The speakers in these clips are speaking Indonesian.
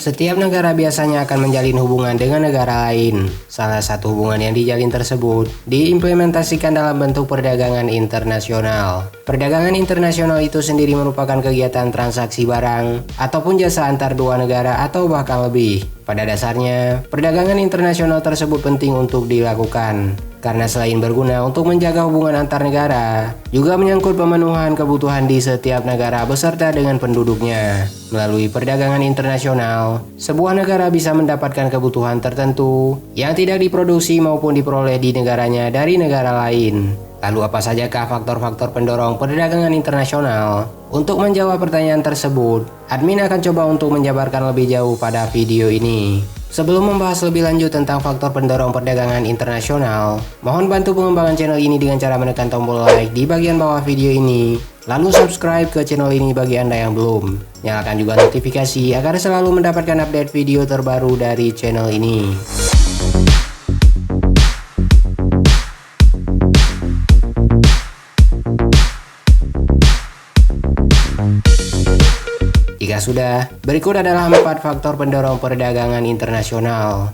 Setiap negara biasanya akan menjalin hubungan dengan negara lain. Salah satu hubungan yang dijalin tersebut diimplementasikan dalam bentuk perdagangan internasional. Perdagangan internasional itu sendiri merupakan kegiatan transaksi barang ataupun jasa antar dua negara atau bahkan lebih. Pada dasarnya, perdagangan internasional tersebut penting untuk dilakukan. Karena selain berguna untuk menjaga hubungan antar negara, juga menyangkut pemenuhan kebutuhan di setiap negara beserta dengan penduduknya. Melalui perdagangan internasional, sebuah negara bisa mendapatkan kebutuhan tertentu yang tidak diproduksi maupun diperoleh di negaranya dari negara lain. Lalu apa sajakah faktor-faktor pendorong perdagangan internasional? Untuk menjawab pertanyaan tersebut, admin akan coba untuk menjabarkan lebih jauh pada video ini. Sebelum membahas lebih lanjut tentang faktor pendorong perdagangan internasional, mohon bantu pengembangan channel ini dengan cara menekan tombol like di bagian bawah video ini. Lalu subscribe ke channel ini bagi Anda yang belum. Nyalakan juga notifikasi agar selalu mendapatkan update video terbaru dari channel ini. Jika sudah, berikut adalah 4 faktor pendorong perdagangan internasional.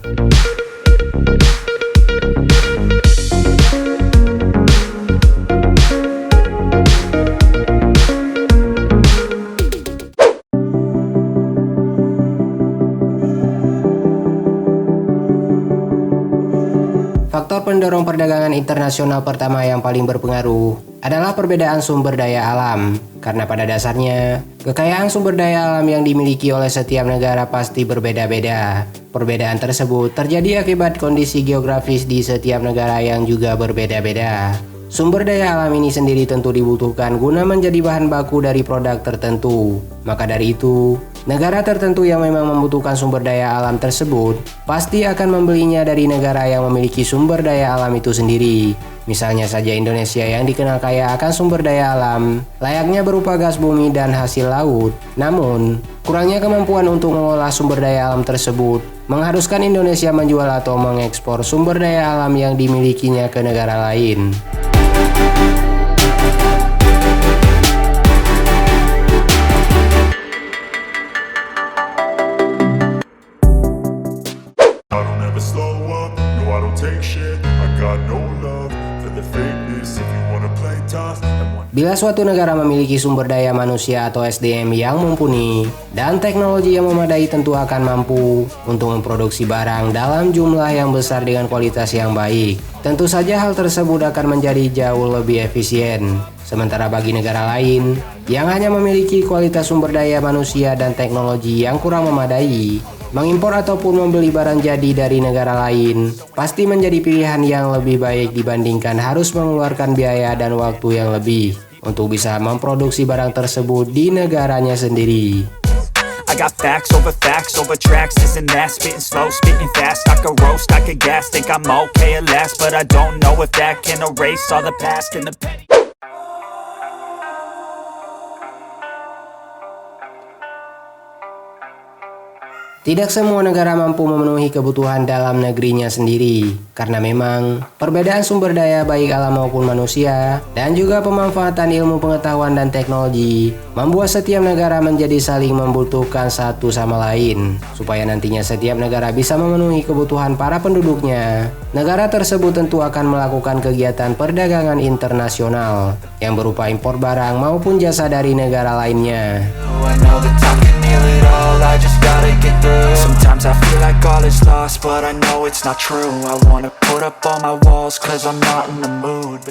Faktor pendorong perdagangan internasional pertama yang paling berpengaruh adalah perbedaan sumber daya alam. Karena pada dasarnya, kekayaan sumber daya alam yang dimiliki oleh setiap negara pasti berbeda-beda. Perbedaan tersebut terjadi akibat kondisi geografis di setiap negara yang juga berbeda-beda. Sumber daya alam ini sendiri tentu dibutuhkan guna menjadi bahan baku dari produk tertentu. Maka dari itu, negara tertentu yang memang membutuhkan sumber daya alam tersebut pasti akan membelinya dari negara yang memiliki sumber daya alam itu sendiri. Misalnya saja Indonesia yang dikenal kaya akan sumber daya alam, layaknya berupa gas bumi dan hasil laut. Namun, kurangnya kemampuan untuk mengolah sumber daya alam tersebut mengharuskan Indonesia menjual atau mengekspor sumber daya alam yang dimilikinya ke negara lain. Bila suatu negara memiliki sumber daya manusia atau SDM yang mumpuni dan teknologi yang memadai, tentu akan mampu untuk memproduksi barang dalam jumlah yang besar dengan kualitas yang baik. Tentu saja hal tersebut akan menjadi jauh lebih efisien. Sementara bagi negara lain yang hanya memiliki kualitas sumber daya manusia dan teknologi yang kurang memadai, mengimpor ataupun membeli barang jadi dari negara lain pasti menjadi pilihan yang lebih baik dibandingkan harus mengeluarkan biaya dan waktu yang lebih untuk bisa memproduksi barang tersebut di negaranya sendiri. I got facts over tracks, this and that, spitting slow, spitting fast. I could roast, I could gas, think I'm okay at last, but I don't know if that can erase all the past and the petty. Tidak semua negara mampu memenuhi kebutuhan dalam negerinya sendiri, karena memang perbedaan sumber daya baik alam maupun manusia, dan juga pemanfaatan ilmu pengetahuan dan teknologi, membuat setiap negara menjadi saling membutuhkan satu sama lain. Supaya nantinya setiap negara bisa memenuhi kebutuhan para penduduknya, negara tersebut tentu akan melakukan kegiatan perdagangan internasional, yang berupa impor barang maupun jasa dari negara lainnya. I just gotta get through. Sometimes I feel like all is lost, but I know it's not true. I wanna put up all my walls, cause I'm not in the mood.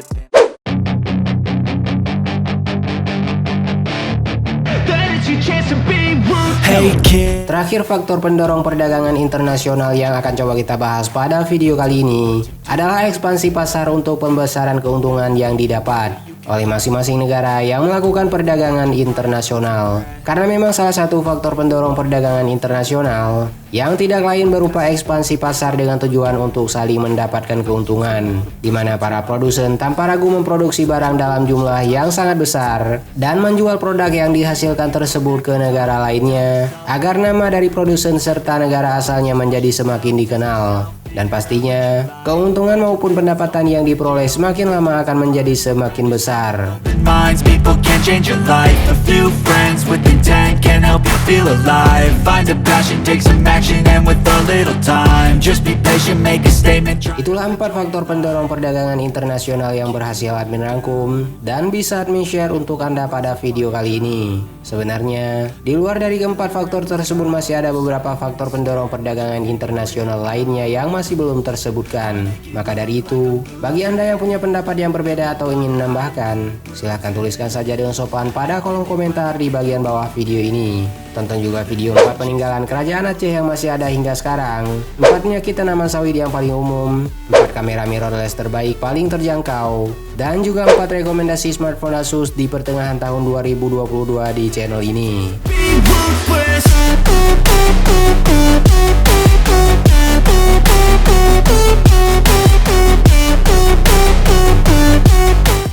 Terakhir, faktor pendorong perdagangan internasional yang akan coba kita bahas pada video kali ini adalah ekspansi pasar untuk pembesaran keuntungan yang didapat oleh masing-masing negara yang melakukan perdagangan internasional. Karena memang salah satu faktor pendorong perdagangan internasional yang tidak lain berupa ekspansi pasar dengan tujuan untuk saling mendapatkan keuntungan, di mana para produsen tanpa ragu memproduksi barang dalam jumlah yang sangat besar dan menjual produk yang dihasilkan tersebut ke negara lainnya, agar nama dari produsen serta negara asalnya menjadi semakin dikenal. Dan pastinya, keuntungan maupun pendapatan yang diperoleh semakin lama akan menjadi semakin besar. Minds, people can change your life. A few friends with intent can help you feel alive. Find a passion, take some action, and with a little time, just be patient, make a statement. Itulah 4 faktor pendorong perdagangan internasional yang berhasil admin rangkum dan bisa admin share untuk Anda pada video kali ini. Sebenarnya, di luar dari keempat faktor tersebut masih ada beberapa faktor pendorong perdagangan internasional lainnya yang masih belum tersebutkan. Maka dari itu, bagi Anda yang punya pendapat yang berbeda atau ingin menambahkan, silahkan tuliskan saja dengan sopan pada kolom komentar di bagian bawah video ini. Tonton juga video 4 peninggalan kerajaan Aceh yang masih ada hingga sekarang, 4 penyakit tanaman sawit yang paling umum, 4 kamera mirrorless terbaik paling terjangkau, dan juga 4 rekomendasi smartphone Asus di pertengahan tahun 2022 di channel ini.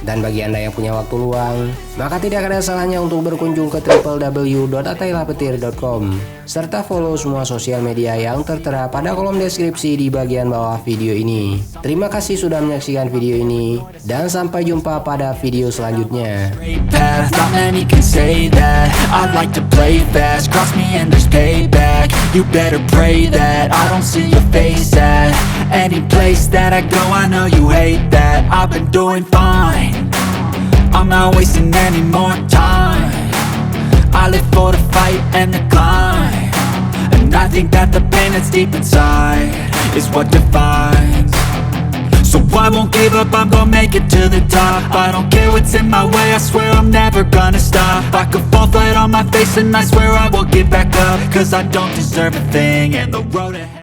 Dan bagi Anda yang punya waktu luang, maka tidak ada salahnya untuk berkunjung ke www.atailapetir.com serta follow semua sosial media yang tertera pada kolom deskripsi di bagian bawah video ini. Terima kasih sudah menyaksikan video ini dan sampai jumpa pada video selanjutnya. I'm not wasting any more time. I live for the fight and the climb, and I think that the pain that's deep inside is what defines. So I won't give up, I'm gonna make it to the top. I don't care what's in my way, I swear I'm never gonna stop. I could fall flat on my face and I swear I will get back up, cause I don't deserve a thing, and the road ahead